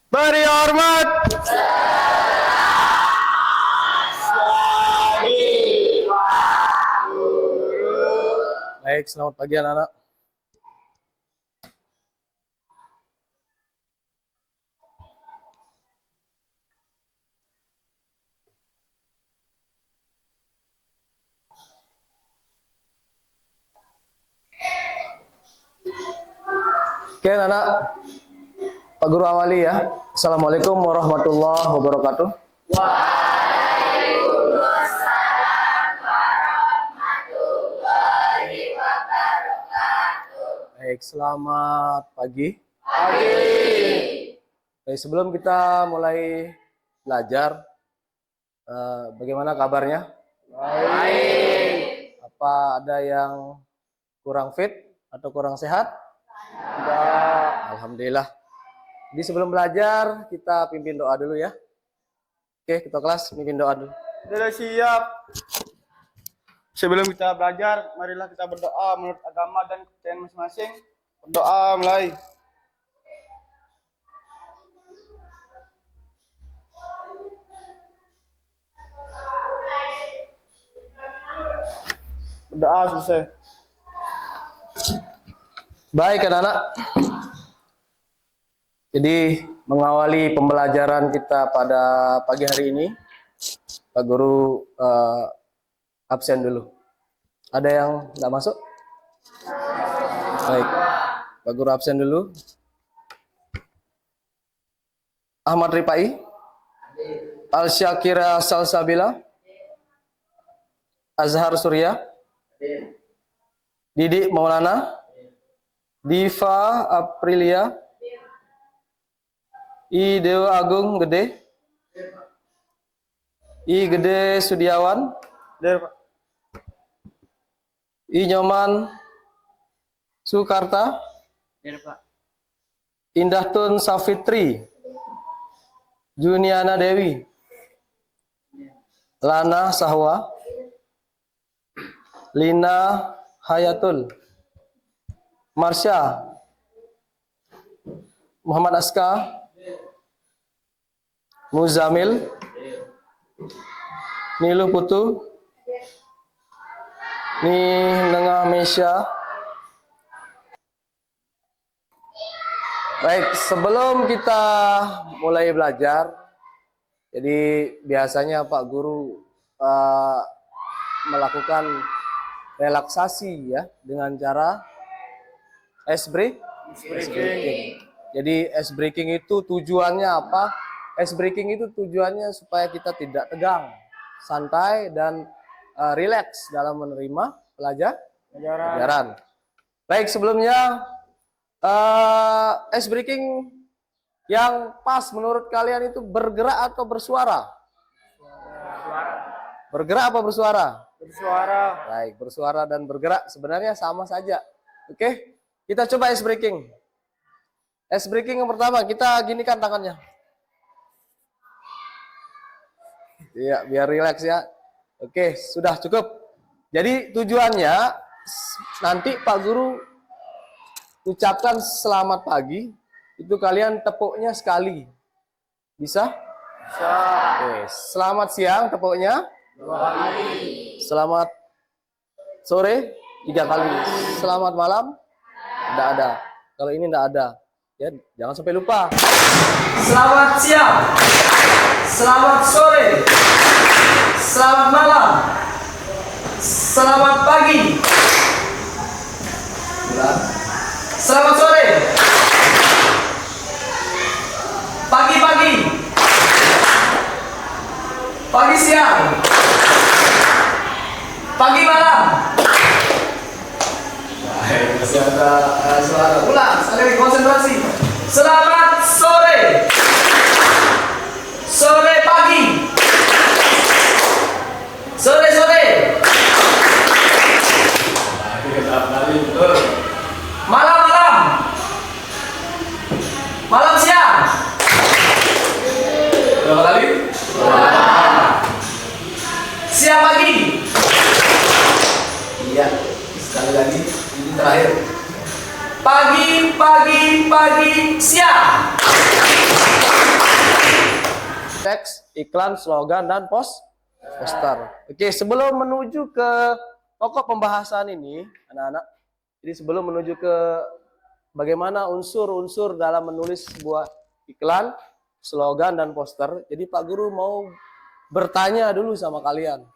Beri hormat. Baik, selamat pagi anak-anak. Oke anak-anak, Pak Guru awali ya. Assalamualaikum warahmatullahi wabarakatuh. Baik, selamat pagi. Baik, sebelum kita mulai belajar, bagaimana kabarnya? Baik. Apa ada yang kurang fit atau kurang sehat? Tidak. Alhamdulillah. Jadi sebelum belajar, kita pimpin doa dulu ya. Oke, kita kelas pimpin doa dulu. Sudah siap. Sebelum kita belajar, marilah kita berdoa menurut agama dan kepercayaan masing-masing. Berdoa mulai. Berdoa selesai. Baik anak-anak. Jadi mengawali pembelajaran kita pada pagi hari ini, Pak Guru absen dulu. Ada yang nggak masuk? Baik, Pak Guru absen dulu. Ahmad Ripai, Al-Syakira Salsabila, Azhar Surya, Didik Maulana, Diva Aprilia, I Dewa Agung Gede, I Gede Sudiawan, Der, Pak. I Nyoman Sukarta, Der, Pak. Indah Tun Safitri, Juniana Dewi, Lana Sahwa, Lina Hayatul, Marsha, Muhammad Aska, Muzamil, Nilu Putu, Ni Nengah Mesya. Baik, sebelum kita mulai belajar, jadi biasanya Pak Guru melakukan relaksasi ya dengan cara ice breaking. Jadi ice breaking itu tujuannya apa? Ice breaking itu tujuannya supaya kita tidak tegang, santai dan rileks dalam menerima pelajaran. Baik, sebelumnya ice breaking yang pas menurut kalian itu bergerak atau bersuara? Bergerak apa bersuara? Bersuara. Baik, bersuara dan bergerak sebenarnya sama saja. Oke, kita coba ice breaking. Ice breaking yang pertama, kita ginikan tangannya. Iya, biar rileks ya. Oke, sudah cukup. Jadi tujuannya nanti Pak Guru ucapkan selamat pagi, itu kalian tepuknya sekali. Bisa? Bisa. Oke, selamat siang tepuknya 2 kali. Selamat sore 3 kali. Selamat malam tidak ada. Kalau ini tidak ada, ya jangan sampai lupa. Selamat siang, selamat sore, selamat malam, selamat pagi, selamat sore, pagi-pagi, pagi siang, pagi malam. Masih ada suara. Ulang, sekali lagi konsentrasi. Selamat sore, sore pagi, sore sore, malam malam, malam siang. Berapa kali? Siang pagi. Iya. Sekali lagi. Ini terakhir. Pagi, pagi, pagi, siang. Teks, iklan, slogan, dan poster. Oke, sebelum menuju ke pokok pembahasan ini, anak-anak, jadi sebelum menuju ke bagaimana unsur-unsur dalam menulis sebuah iklan, slogan, dan poster, jadi Pak Guru mau bertanya dulu sama kalian.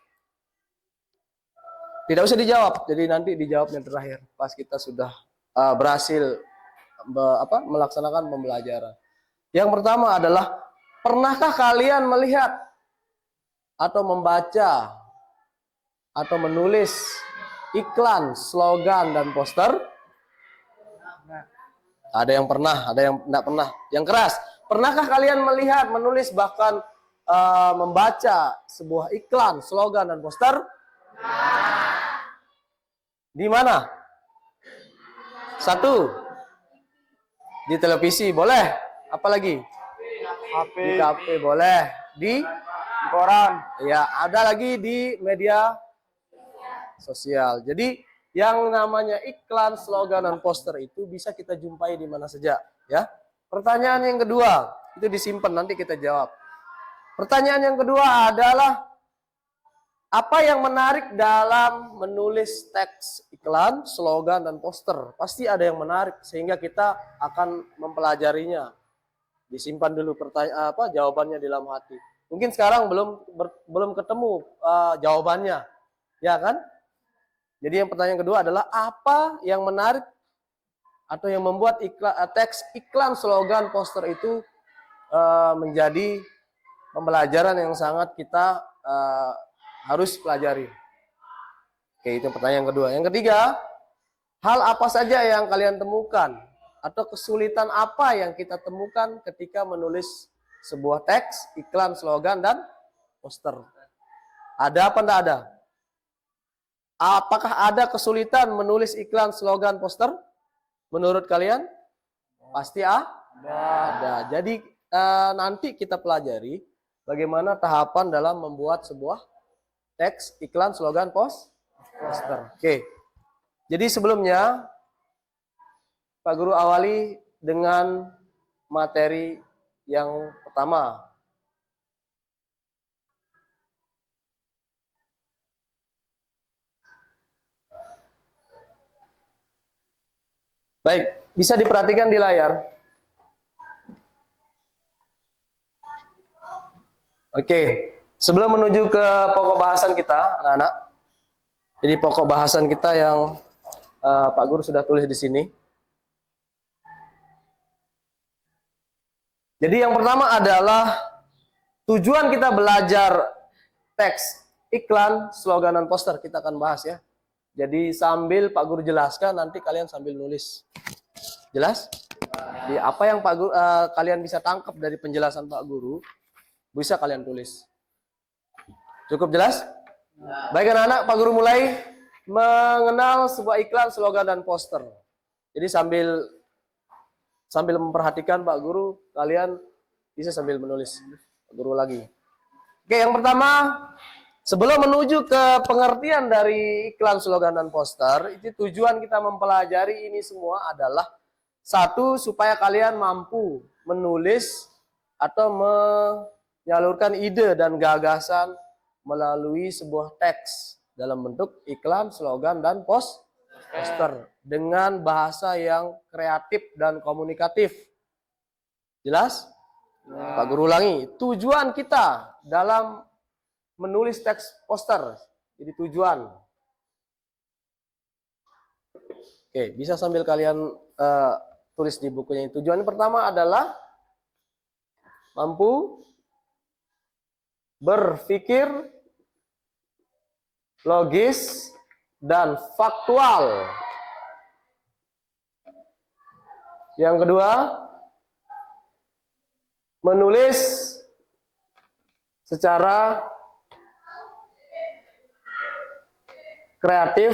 Tidak usah dijawab, jadi nanti dijawabnya terakhir pas kita sudah berhasil melaksanakan pembelajaran. Yang pertama adalah, pernahkah kalian melihat atau membaca atau menulis iklan, slogan, dan poster? Ada yang pernah, ada yang tidak pernah. Yang keras, pernahkah kalian melihat, menulis, bahkan membaca sebuah iklan, slogan, dan poster? Di mana? Satu, di televisi, boleh. Apalagi? HP, Di kafe, boleh. Di koran. ya, ada lagi di media sosial. Jadi yang namanya iklan, slogan, dan poster itu bisa kita jumpai di mana saja, ya. Pertanyaan yang kedua, itu disimpan nanti kita jawab. Pertanyaan yang kedua adalah, apa yang menarik dalam menulis teks iklan, slogan, dan poster? Pasti ada yang menarik sehingga kita akan mempelajarinya. Disimpan dulu jawabannya di dalam hati. Mungkin sekarang belum ketemu jawabannya, ya kan? Jadi yang pertanyaan kedua adalah, apa yang menarik atau yang membuat teks iklan, slogan, poster itu menjadi pembelajaran yang sangat kita harus pelajari. Oke, itu pertanyaan kedua. Yang ketiga, hal apa saja yang kalian temukan atau kesulitan apa yang kita temukan ketika menulis sebuah teks, iklan, slogan, dan poster? Ada apa enggak ada? Apakah ada kesulitan menulis iklan, slogan, poster? Menurut kalian? Pasti ada. Jadi nanti kita pelajari bagaimana tahapan dalam membuat sebuah teks, iklan, slogan, poster. Oke. Jadi sebelumnya Pak Guru awali dengan materi yang pertama. Baik, bisa diperhatikan di layar. Oke, sebelum menuju ke pokok bahasan kita, anak-anak. Jadi pokok bahasan kita yang Pak Guru sudah tulis di sini. Jadi yang pertama adalah tujuan kita belajar teks, iklan, slogan, dan poster. Kita akan bahas ya. Jadi sambil Pak Guru jelaskan, nanti kalian sambil nulis. Jelas? Jadi apa yang Pak Guru, kalian bisa tangkap dari penjelasan Pak Guru, bisa kalian tulis. Cukup jelas? Baik anak-anak, Pak Guru mulai mengenal sebuah iklan, slogan, dan poster. Jadi sambil memperhatikan Pak Guru, kalian bisa sambil menulis. Pak Guru lagi. Oke, yang pertama, sebelum menuju ke pengertian dari iklan, slogan, dan poster, itu tujuan kita mempelajari ini semua adalah, satu, supaya kalian mampu menulis atau menyalurkan ide dan gagasan melalui sebuah teks dalam bentuk iklan, slogan, dan poster dengan bahasa yang kreatif dan komunikatif. Jelas? Pak Guru ulangi, tujuan kita dalam menulis teks poster. Jadi tujuan. Oke, bisa sambil kalian tulis di bukunya. Tujuan pertama adalah mampu berpikir logis dan faktual. Yang kedua, menulis secara kreatif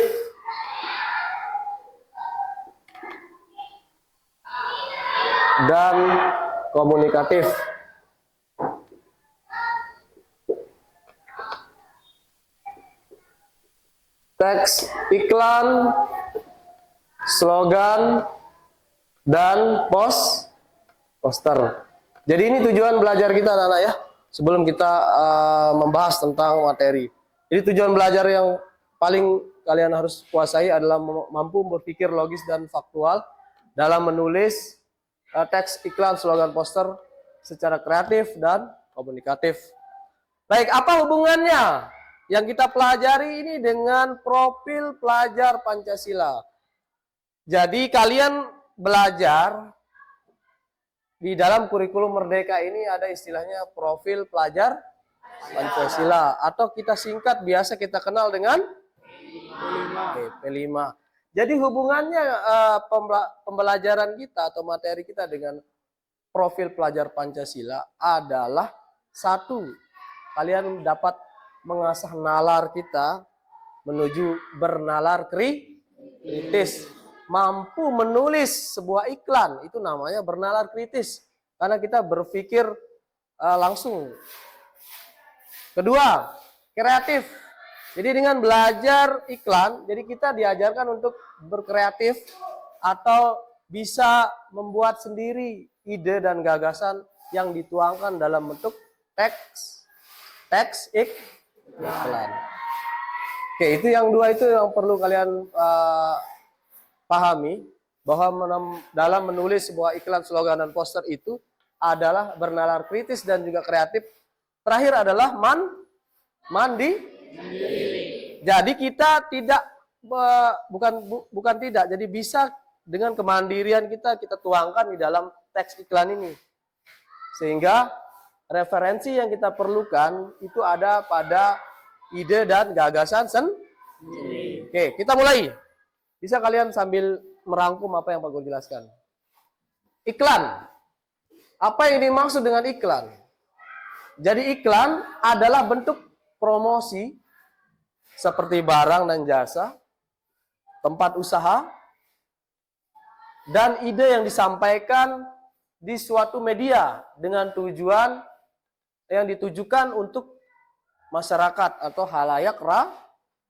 dan komunikatif. Teks iklan, slogan, dan poster. Jadi ini tujuan belajar kita anak-anak ya. Sebelum kita membahas tentang materi. Jadi tujuan belajar yang paling kalian harus kuasai adalah mampu berpikir logis dan faktual dalam menulis teks iklan, slogan, poster secara kreatif dan komunikatif. Baik, apa hubungannya yang kita pelajari ini dengan profil pelajar Pancasila? Jadi kalian belajar di dalam kurikulum Merdeka ini ada istilahnya profil pelajar Pancasila atau kita singkat biasa kita kenal dengan P5. Jadi hubungannya pembelajaran kita atau materi kita dengan profil pelajar Pancasila adalah satu, kalian dapat mengasah nalar kita menuju bernalar kritis. Mampu menulis sebuah iklan, itu namanya bernalar kritis. Karena kita berpikir langsung. Kedua, kreatif. Jadi dengan belajar iklan, jadi kita diajarkan untuk berkreatif atau bisa membuat sendiri ide dan gagasan yang dituangkan dalam bentuk teks iklan. Oke, itu yang dua itu yang perlu kalian pahami, bahwa dalam menulis sebuah iklan, slogan, dan poster itu adalah bernalar kritis dan juga kreatif. Terakhir adalah mandiri. Jadi kita tidak bukan tidak, jadi bisa dengan kemandirian kita tuangkan di dalam teks iklan ini. Sehingga referensi yang kita perlukan itu ada pada ide dan gagasan sendiri. Oke, kita mulai. Bisa kalian sambil merangkum apa yang Pak Guru jelaskan. Iklan. Apa yang dimaksud dengan iklan? Jadi iklan adalah bentuk promosi seperti barang dan jasa, tempat usaha, dan ide yang disampaikan di suatu media dengan tujuan yang ditujukan untuk masyarakat atau halayak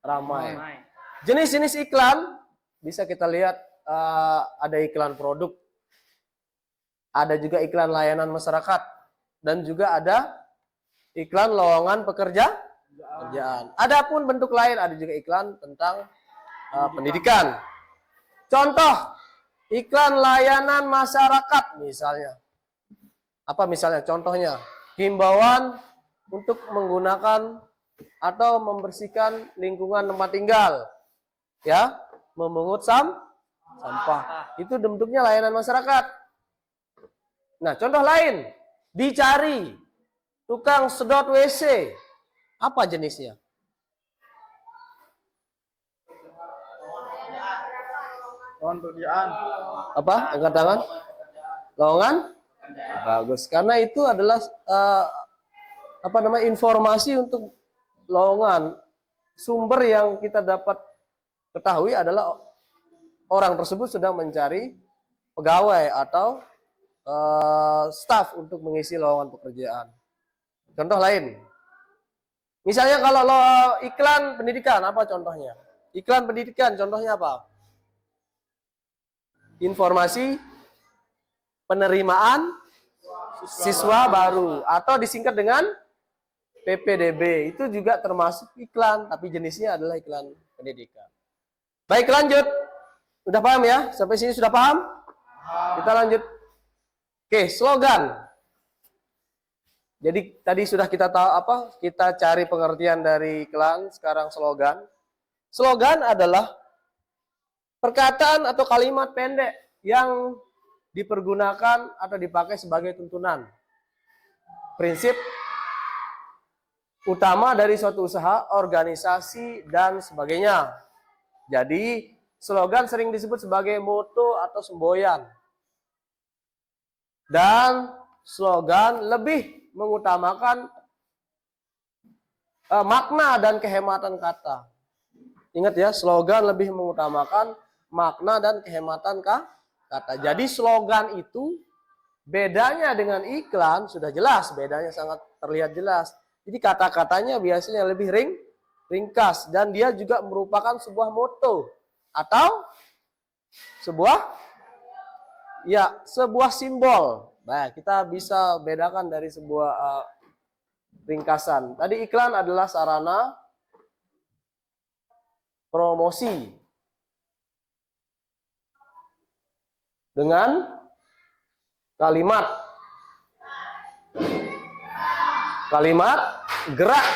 ramai. Jenis-jenis iklan bisa kita lihat ada iklan produk, ada juga iklan layanan masyarakat, dan juga ada iklan lowongan pekerjaan. Adapun bentuk lain ada juga iklan tentang pendidikan. Contoh iklan layanan masyarakat misalnya. Apa misalnya? Contohnya himbauan untuk menggunakan atau membersihkan lingkungan tempat tinggal, ya, memungut sampah. Itu bentuknya layanan masyarakat. Nah, contoh lain, dicari tukang sedot WC. Apa jenisnya? Lowongan pekerjaan. Apa? Angkat tangan. Lowongan? Bagus. Karena itu adalah informasi untuk lowongan. Sumber yang kita dapat ketahui adalah orang tersebut sedang mencari pegawai atau staf untuk mengisi lowongan pekerjaan. Contoh lain, misalnya kalau iklan pendidikan, apa contohnya? Iklan pendidikan contohnya apa? Informasi penerimaan siswa baru atau disingkat dengan PPDB. Itu juga termasuk iklan, tapi jenisnya adalah iklan pendidikan. Baik, lanjut. Udah paham ya? Sampai sini sudah paham? Kita lanjut. Oke, slogan. Jadi tadi sudah kita tahu apa? Kita cari pengertian dari iklan, sekarang slogan. Slogan adalah perkataan atau kalimat pendek yang dipergunakan atau dipakai sebagai tuntunan. Prinsip utama dari suatu usaha, organisasi, dan sebagainya. Jadi, slogan sering disebut sebagai moto atau semboyan. Dan slogan lebih mengutamakan makna dan kehematan kata. Ingat ya, slogan lebih mengutamakan makna dan kehematan kata. Jadi slogan itu bedanya dengan iklan sudah jelas, bedanya sangat terlihat jelas. Jadi kata-katanya biasanya lebih ringkas dan dia juga merupakan sebuah moto atau sebuah simbol Baik, kita bisa bedakan dari sebuah ringkasan. Tadi iklan adalah sarana promosi dengan kalimat gerak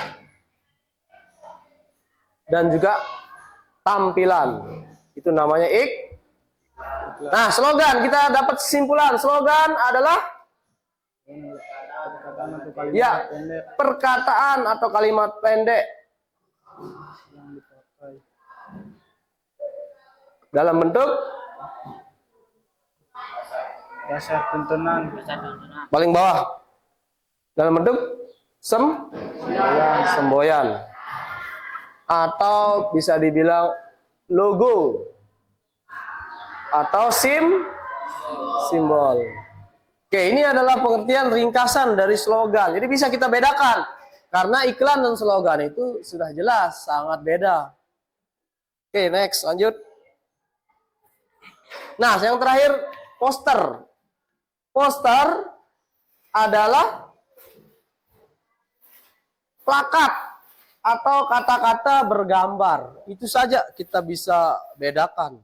dan juga tampilan. Itu namanya Nah, slogan, kita dapat kesimpulan. Slogan adalah ya, perkataan atau kalimat pendek dalam bentuk Dasar tuntunan. paling bawah, dalam bentuk semboyan, atau bisa dibilang logo atau simbol. Oke, ini adalah pengertian ringkasan dari slogan. Jadi bisa kita bedakan karena iklan dan slogan itu sudah jelas sangat beda. Oke, next, lanjut. Nah, yang terakhir poster. Poster adalah plakat atau kata-kata bergambar. Itu saja kita bisa bedakan.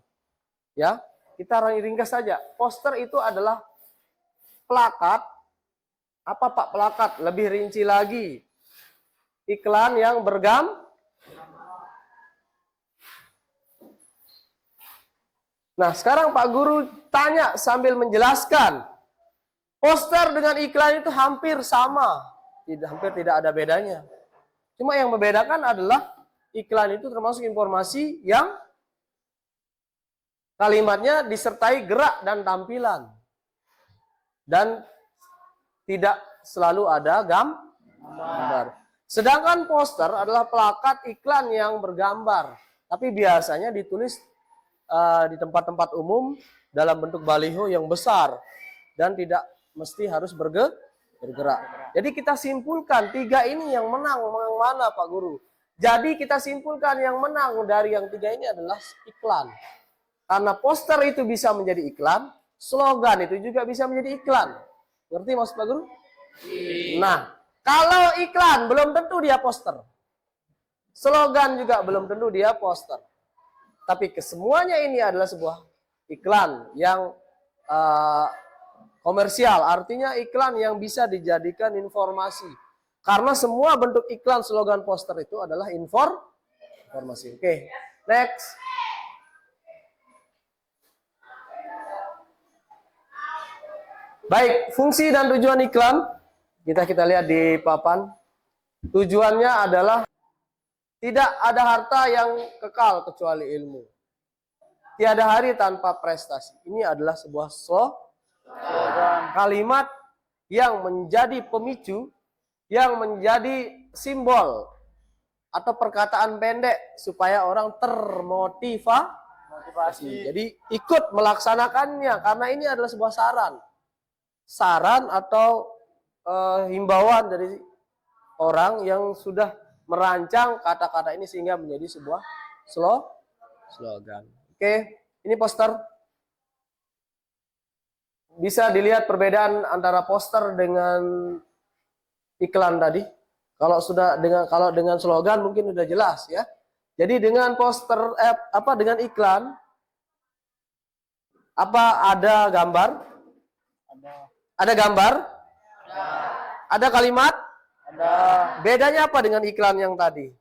Ya, kita ringkas saja. Poster itu adalah plakat. Apa Pak plakat? Lebih rinci lagi. Iklan yang Nah, sekarang Pak Guru tanya sambil menjelaskan. Poster dengan iklan itu hampir sama. Hampir tidak ada bedanya. Cuma yang membedakan adalah iklan itu termasuk informasi yang kalimatnya disertai gerak dan tampilan. Dan tidak selalu ada gambar. Sedangkan poster adalah plakat iklan yang bergambar. Tapi biasanya ditulis di tempat-tempat umum dalam bentuk baliho yang besar. Dan tidak mesti harus bergerak. Jadi kita simpulkan 3 ini yang menang. Menang mana Pak Guru? Jadi kita simpulkan yang menang dari yang 3 ini adalah iklan. Karena poster itu bisa menjadi iklan, slogan itu juga bisa menjadi iklan. Ngerti maksud Pak Guru? Nah, kalau iklan belum tentu dia poster. Slogan juga belum tentu dia poster. Tapi kesemuanya ini adalah sebuah iklan yang komersial. Artinya iklan yang bisa dijadikan informasi. Karena semua bentuk iklan, slogan, poster itu adalah informasi. Oke, next. Baik, fungsi dan tujuan iklan kita lihat di papan. Tujuannya adalah tidak ada harta yang kekal kecuali ilmu. Tiada hari tanpa prestasi. Ini adalah sebuah slogan, kalimat yang menjadi pemicu, yang menjadi simbol atau perkataan pendek supaya orang termotivasi. Jadi ikut melaksanakannya karena ini adalah sebuah saran atau himbauan dari orang yang sudah merancang kata-kata ini sehingga menjadi sebuah slogan. Oke, ini poster. Bisa dilihat perbedaan antara poster dengan iklan tadi. Kalau dengan slogan mungkin sudah jelas ya. Jadi dengan poster dengan iklan ada gambar? Ada gambar? Ada kalimat? Ada. Bedanya apa dengan iklan yang tadi?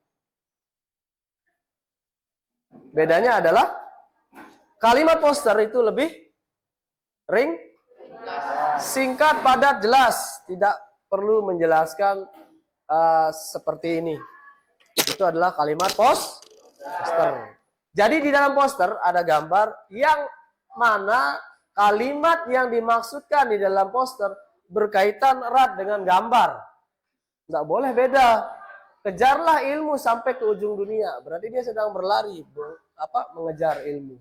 Bedanya adalah kalimat poster itu lebih singkat, padat, jelas. Tidak perlu menjelaskan seperti ini. Itu adalah kalimat poster. Jadi di dalam poster ada gambar yang mana kalimat yang dimaksudkan di dalam poster berkaitan erat dengan gambar. Nggak boleh beda. Kejarlah ilmu sampai ke ujung dunia. Berarti dia sedang berlari, mengejar ilmu.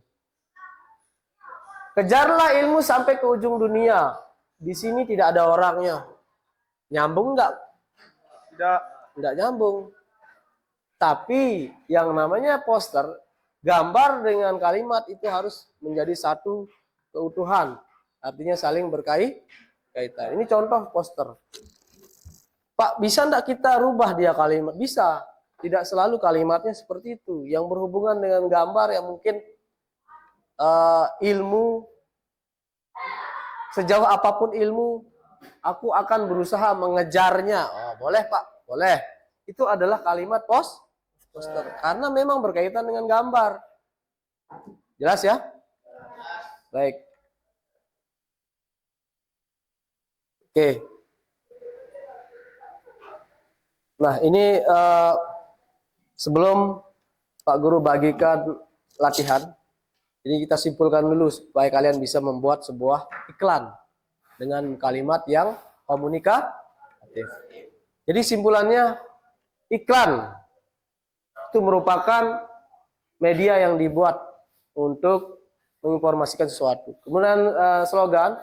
Kejarlah ilmu sampai ke ujung dunia. Di sini tidak ada orangnya. Nyambung nggak? Tidak. Nggak nyambung. Tapi yang namanya poster, gambar dengan kalimat itu harus menjadi satu keutuhan. Artinya saling kaitan. Ini contoh poster. Pak, bisa enggak kita rubah dia kalimat? Bisa. Tidak selalu kalimatnya seperti itu. Yang berhubungan dengan gambar yang mungkin ilmu, sejauh apapun ilmu, aku akan berusaha mengejarnya. Oh, boleh Pak, boleh. Itu adalah kalimat poster. Karena memang berkaitan dengan gambar. Jelas ya? Baik. Oke. Nah, ini sebelum Pak Guru bagikan latihan, ini kita simpulkan dulu supaya kalian bisa membuat sebuah iklan dengan kalimat yang komunikatif. Jadi simpulannya, iklan itu merupakan media yang dibuat untuk menginformasikan sesuatu. Kemudian slogan,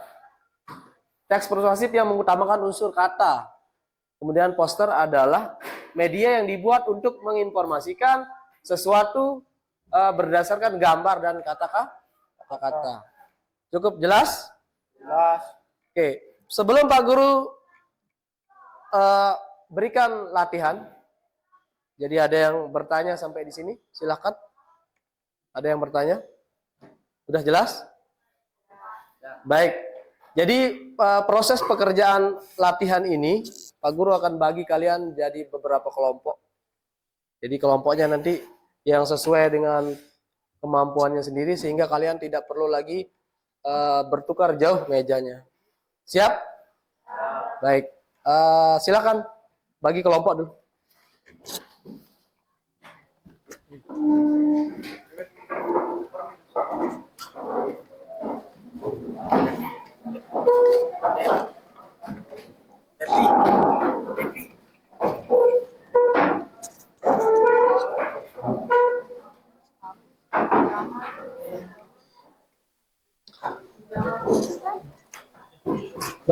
teks persuasif yang mengutamakan unsur kata. Kemudian poster adalah media yang dibuat untuk menginformasikan sesuatu berdasarkan gambar dan kata-kata. Cukup jelas? Jelas. Oke, sebelum Pak Guru berikan latihan, jadi ada yang bertanya sampai di sini, silakan. Ada yang bertanya? Sudah jelas? Baik. Jadi proses pekerjaan latihan ini, Pak Guru akan bagi kalian jadi beberapa kelompok. Jadi kelompoknya nanti yang sesuai dengan kemampuannya sendiri, sehingga kalian tidak perlu lagi bertukar jauh mejanya. Siap? Baik. Silakan bagi kelompok dulu.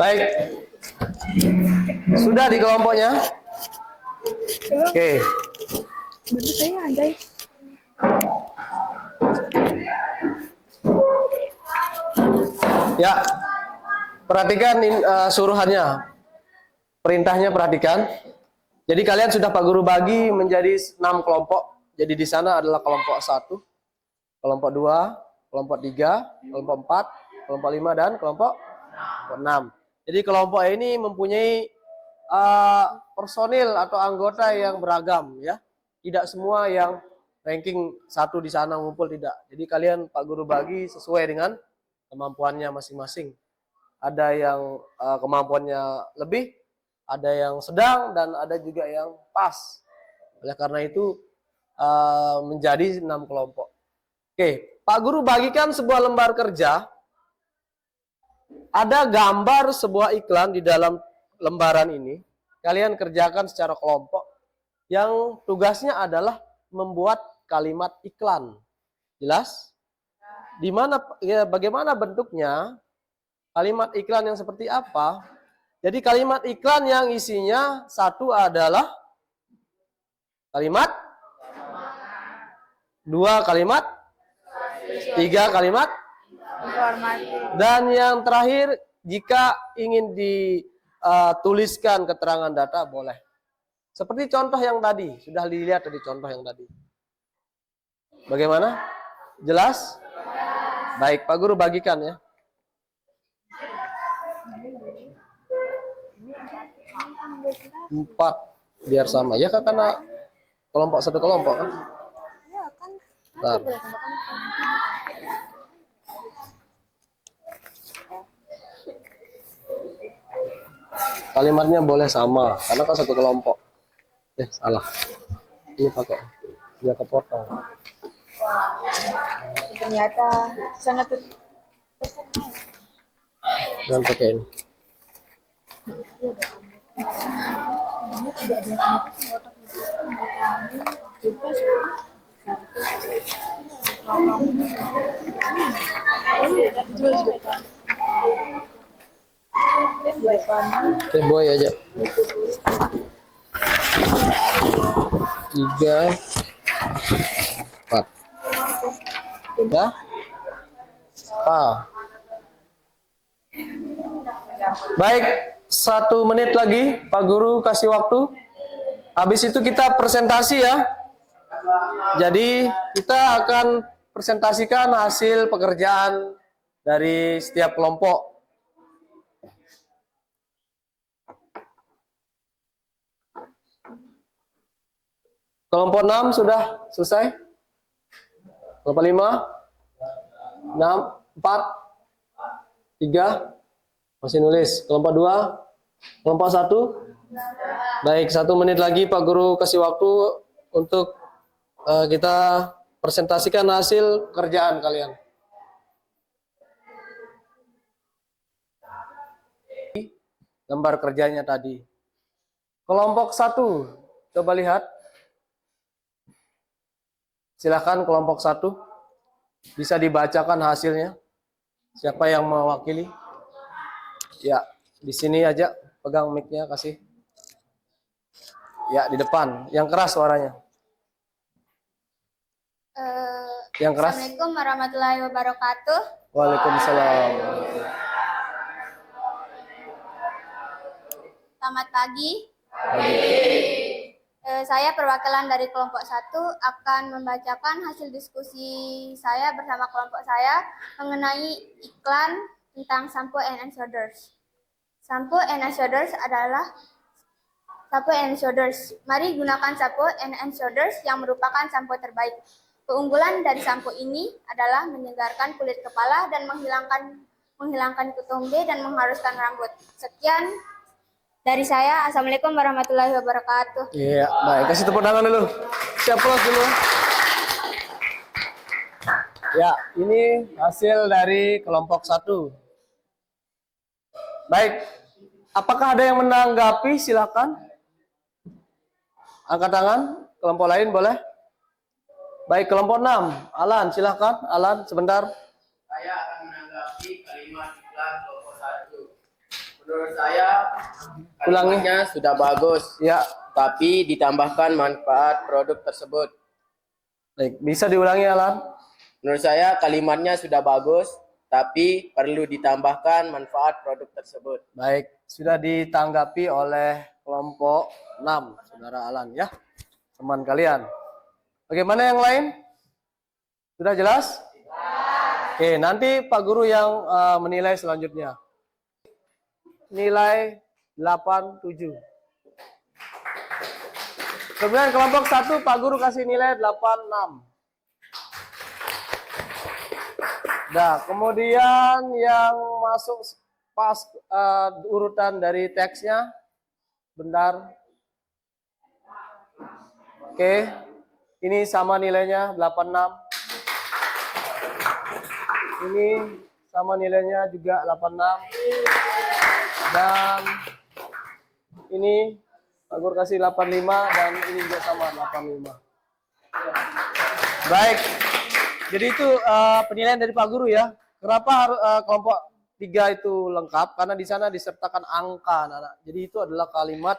Baik. Sudah di kelompoknya? Oke. Betul saya ada. Ya. Perhatikan suruhannya. Perintahnya perhatikan. Jadi kalian sudah Pak Guru bagi menjadi 6 kelompok. Jadi di sana adalah kelompok 1, kelompok 2, kelompok 3, kelompok 4, kelompok 5 dan kelompok 6. Jadi kelompok ini mempunyai personil atau anggota yang beragam ya. Tidak semua yang ranking 1 di sana ngumpul, tidak. Jadi kalian Pak Guru bagi sesuai dengan kemampuannya masing-masing. Ada yang kemampuannya lebih, ada yang sedang, dan ada juga yang pas. Oleh karena itu menjadi 6 kelompok. Oke, Pak Guru bagikan sebuah lembar kerja. Ada gambar sebuah iklan di dalam lembaran ini. Kalian kerjakan secara kelompok. Yang tugasnya adalah membuat kalimat iklan. Jelas? Di mana ya, bagaimana bentuknya? Kalimat iklan yang seperti apa? Jadi kalimat iklan yang isinya 1 adalah kalimat, 2 kalimat, 3 kalimat, dan yang terakhir, jika ingin dituliskan keterangan data, boleh. Seperti contoh yang tadi, sudah dilihat tadi contoh yang tadi. Bagaimana? Jelas? Baik, Pak Guru bagikan ya. Empat, biar sama. Ya kan karena kelompok satu kelompok kan. Bentar. Kalimatnya boleh sama, karena kan satu kelompok. Salah. Ini pakai dia kepotong. Ternyata sangat Dan pakai ini. Boy aja. 3, 4. Ya? Baik, 1 menit lagi Pak Guru kasih waktu. Habis itu kita presentasi ya. Jadi kita akan presentasikan hasil pekerjaan dari setiap kelompok. Kelompok 6 sudah selesai? Kelompok 5? 6? 4? 3? Masih nulis. Kelompok 2? Kelompok 1? Baik, 1 menit lagi Pak Guru kasih waktu untuk kita presentasikan hasil kerjaan kalian. Gambar kerjanya tadi. Kelompok 1, coba lihat. Silakan kelompok 1 bisa dibacakan hasilnya. Siapa yang mewakili? Ya, di sini aja pegang mic-nya kasih. Ya, di depan. Yang keras suaranya. Yang keras. Assalamualaikum warahmatullahi wabarakatuh. Waalaikumsalam. Selamat pagi. Saya perwakilan dari kelompok 1 akan membacakan hasil diskusi saya bersama kelompok saya mengenai iklan tentang shampoo and shoulders. Shampoo and shoulders adalah shampoo and shoulders. Mari gunakan shampoo and shoulders yang merupakan shampoo terbaik. Keunggulan dari shampoo ini adalah menyegarkan kulit kepala dan menghilangkan ketombe dan mengharuskan rambut. Sekian dari saya. Assalamualaikum warahmatullahi wabarakatuh. Iya, baik. Kasih tepuk tangan dulu. Siap close dulu. Ya, ini hasil dari kelompok 1. Baik. Apakah ada yang menanggapi? Silakan. Angkat tangan. Kelompok lain boleh? Baik, kelompok 6. Alan, silakan. Alan, sebentar. Saya akan menanggapi kalimat iklan kelompok 1. Menurut saya kalimatnya sudah bagus, Ya, tapi ditambahkan manfaat produk tersebut. baik. Bisa diulangi, Alan? Menurut saya kalimatnya sudah bagus, tapi perlu ditambahkan manfaat produk tersebut. Baik, sudah ditanggapi oleh kelompok 6, Saudara Alan ya. Teman kalian. Bagaimana yang lain? Sudah jelas? Oke, nanti Pak Guru yang menilai selanjutnya. Nilai 87. Kemudian kelompok 1 Pak Guru kasih nilai 86. Nah, kemudian yang masuk pas urutan dari teksnya. Bentar. Oke. Ini sama nilainya 86. Ini sama nilainya juga 86. Dan ini Pak Guru kasih 85 dan ini juga sama 85. Baik. Jadi itu penilaian dari Pak Guru ya. Kenapa kelompok 3 itu lengkap? Karena di sana disertakan angka, anak-anak. Jadi itu adalah kalimat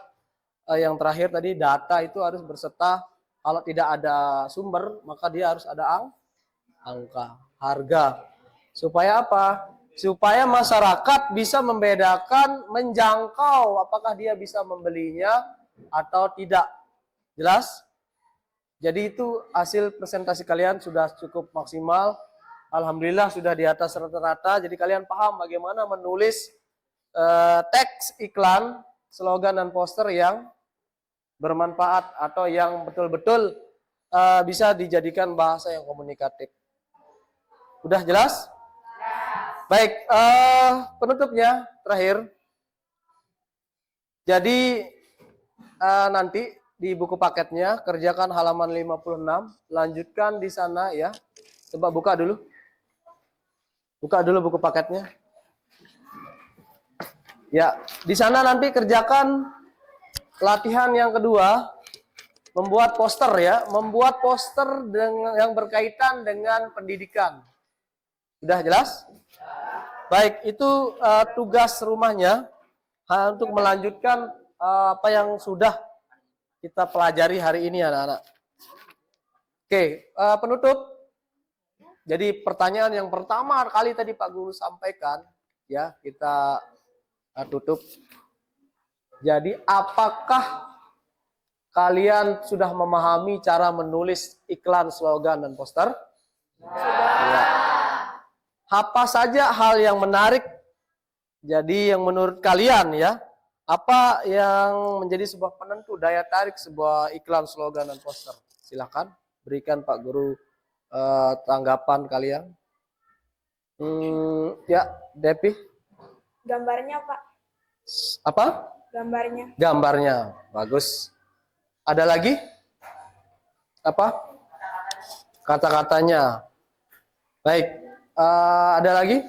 yang terakhir tadi, data itu harus berserta. Kalau tidak ada sumber, maka dia harus ada angka, harga. Supaya apa? Supaya masyarakat bisa membedakan, menjangkau apakah dia bisa membelinya atau tidak. Jelas? Jadi itu hasil presentasi kalian sudah cukup maksimal. Alhamdulillah sudah di atas rata-rata. Jadi kalian paham bagaimana menulis teks iklan, slogan dan poster yang bermanfaat atau yang betul-betul bisa dijadikan bahasa yang komunikatif. Udah jelas? Baik, penutupnya terakhir. Jadi nanti di buku paketnya kerjakan halaman 56, lanjutkan di sana ya. Coba buka dulu. Buka dulu buku paketnya. Ya, di sana nanti kerjakan latihan yang kedua, membuat poster ya, membuat poster yang berkaitan dengan pendidikan. Sudah jelas? Baik, itu tugas rumahnya untuk melanjutkan apa yang sudah kita pelajari hari ini anak-anak. Oke, penutup. Jadi pertanyaan yang pertama kali tadi Pak Guru sampaikan, ya kita tutup. Jadi apakah kalian sudah memahami cara menulis iklan, slogan, dan poster? Ya. Apa saja hal yang menarik? Jadi yang menurut kalian ya, apa yang menjadi sebuah penentu daya tarik sebuah iklan, slogan, dan poster? Silakan berikan Pak Guru tanggapan kalian. Ya, Depi. Gambarnya, Pak. Apa? Gambarnya. Gambarnya. Bagus. Ada lagi? Apa? Kata-katanya. Baik. Ada lagi?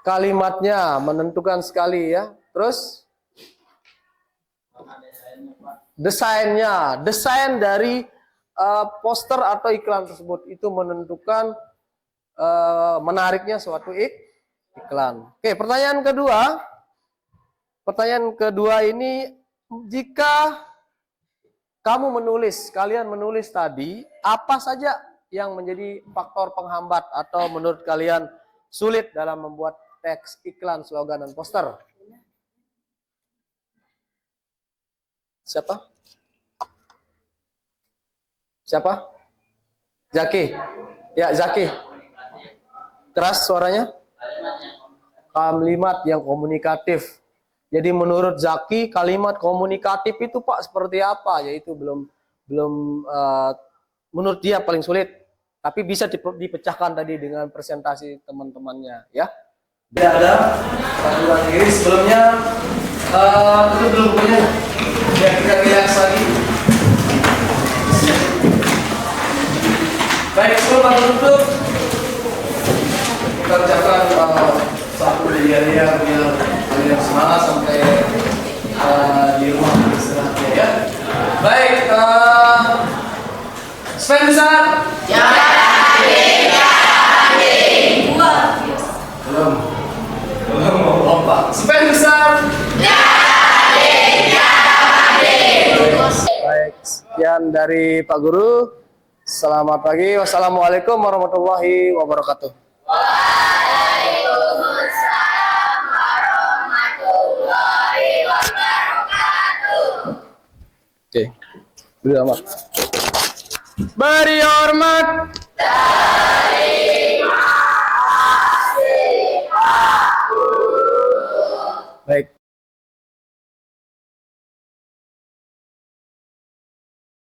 Kalimatnya menentukan sekali ya. Terus? Desainnya. Desain dari poster atau iklan tersebut itu menentukan menariknya suatu iklan. Oke, pertanyaan kedua. Pertanyaan kedua ini, jika kamu menulis, kalian menulis tadi, apa saja yang menjadi faktor penghambat atau menurut kalian sulit dalam membuat teks iklan, slogan, dan poster? Siapa? Siapa? Zaki. Ya, Zaki. Keras suaranya. Kalimat yang komunikatif. Jadi menurut Zaki kalimat komunikatif itu Pak seperti apa? Yaitu belum menurut dia paling sulit. Tapi bisa dipecahkan tadi dengan presentasi teman-temannya ya. Tidak ada panduan diri sebelumnya itu belum punya. Ya kita lihat lagi. Baik, sebelum tutup kita ucapkan satu dia biar kalian semangat sampai di rumah istirahatnya ya. Baik, Sven besar. Ya. Belum mau lompat. Sven besar. Ya. Baik, sekian dari Pak Guru. Selamat pagi. Wassalamualaikum warahmatullahi wabarakatuh. Waalaikumsalam warahmatullahi wabarakatuh. Oke, beri hormat. Beri hormat.